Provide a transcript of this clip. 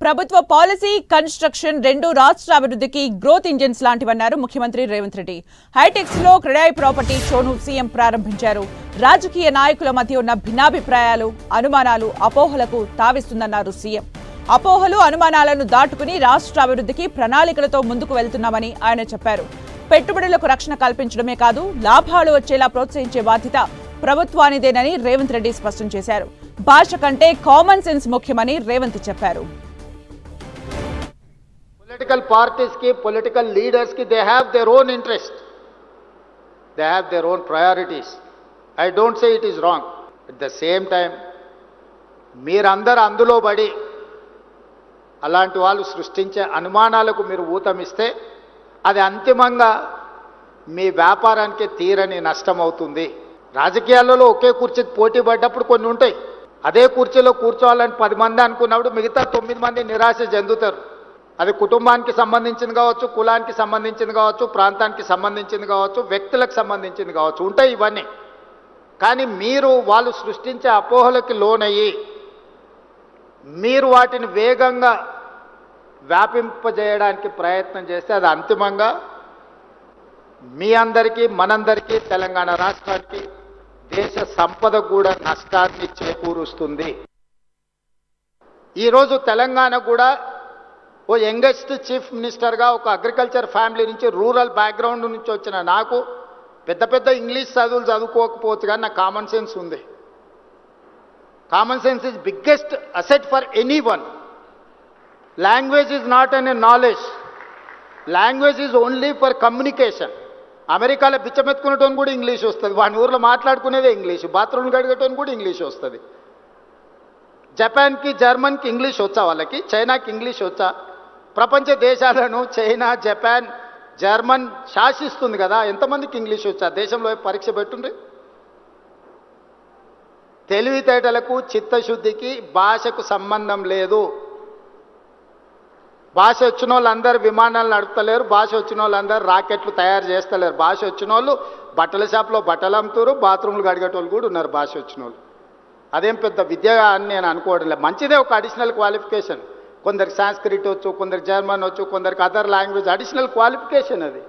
ప్రభుత్వ policy construction రెండు రాష్ట్ర అభివృద్ధికి గ్రోత్ ఇంజిన్స్ లాంటివన్నారు ముఖ్యమంత్రి రేవంత్ రెడ్డి. హైటెక్స్ లో క్రెడాయి ప్రాపర్టీ షోను సీఎం ప్రారంభించారు. రాజకీయ నాయకుల మధ్య ఉన్న భిన్నాభిప్రాయాలు, అనుమానాలు, అపోహలకు తావిస్తుందన్నారు సీఎం. అపోహలు, అనుమానాలను దాటుకుని రాష్ట్ర అభివృద్ధికి ప్రణాళికలతో ముందుకు వెళ్తున్నామని ఆయన చెప్పారు. పెట్టుబడులకు రక్షణ కల్పించడమే కాదు, లాభాలు వచ్చేలా ప్రోత్సహించే బాధ్యత ప్రభుత్వానిదేనని రేవంత్ రెడ్డి స్పష్టం చేశారు. భాష కంటే కామన్ సెన్స్ ముఖ్యమని రేవంత్ చెప్పారు. Political parties ki, political leaders ki, they have their own interest. They have their own priorities. I don't say it is wrong. At the same time, మీరందరూ అందులో పడి అలాంటి వాళ్ళు సృష్టించే అనుమానాలకు మీరు ఊతమిస్తే అది అంతిమంగా మీ వ్యాపారానికి తీరని నష్టం అవుతుంది. రాజకీయాలలో ఒకే కుర్చీ పోటీ పడ్డప్పుడు కొన్ని ఉంటాయి. అదే కుర్చీలో కూర్చోవాలని 10 మంది అనుకున్నప్పుడు మిగతా 9 మంది నిరాశ చెందుతారు. అది కుటుంబానికి సంబంధించింది కావచ్చు, కులానికి సంబంధించింది కావచ్చు, ప్రాంతానికి సంబంధించింది కావచ్చు, వ్యక్తులకు సంబంధించింది కావచ్చు, ఉంటాయి ఇవన్నీ. కానీ మీరు వాళ్ళు సృష్టించే అపోహలకి లోనయ్యి మీరు వాటిని వేగంగా వ్యాపింపజేయడానికి ప్రయత్నం చేస్తే అది అంతిమంగా మీ అందరికీ, మనందరికీ, తెలంగాణ రాష్ట్రానికి, దేశ సంపద కూడా నష్టాన్ని చేకూరుస్తుంది. ఈరోజు తెలంగాణ కూడా ఓ యంగెస్ట్ చీఫ్ మినిస్టర్గా ఒక అగ్రికల్చర్ ఫ్యామిలీ నుంచి, రూరల్ బ్యాక్గ్రౌండ్ నుంచి వచ్చిన నాకు పెద్ద పెద్ద ఇంగ్లీష్ చదువులు చదువుకోకపోవచ్చు కానీ నాకు కామన్ సెన్స్ ఉంది. Common sense is biggest asset for any one. Language is not an a knowledge. Language is only for communication. అమెరికాలో బిచ్చమెత్తుకునేటోని కూడా ఇంగ్లీష్ వస్తుంది, వాని ఊర్లో మాట్లాడుకునేదే ఇంగ్లీష్, బాత్రూమ్ కడిగేటోని కూడా ఇంగ్లీష్ వస్తుంది. జపాన్కి, జర్మన్కి ఇంగ్లీష్ వచ్చా, వాళ్ళకి చైనాకి ఇంగ్లీష్ వచ్చా? ప్రపంచ దేశాలను చైనా, జపాన్, జర్మన్ శాసిస్తుంది కదా, ఎంతమందికి ఇంగ్లీష్ వచ్చా? దేశంలో పరీక్ష పెట్టుండ్రి. తెలివితేటలకు, చిత్తశుద్ధికి భాషకు సంబంధం లేదు. భాష వచ్చిన వాళ్ళందరూ విమానాలు నడుపుతలేరు, భాష వచ్చిన వాళ్ళందరూ రాకెట్లు తయారు చేస్తలేరు. భాష వచ్చిన వాళ్ళు బట్టల షాప్లో బట్టలు అమ్ముతారు, బాత్రూమ్లు కడిగేటోళ్ళు కూడా ఉన్నారు భాష వచ్చిన వాళ్ళు. అదేం పెద్ద విద్య అని నేను అనుకోవడం లేదు. మంచిదే ఒక అడిషనల్ క్వాలిఫికేషన్. కొందరికి సాంస్క్రిట్ వచ్చు, కొందరికి జర్మన్ వచ్చు, కొందరికి అదర్ లాంగ్వేజ్, అడిషనల్ క్వాలిఫికేషన్ అది.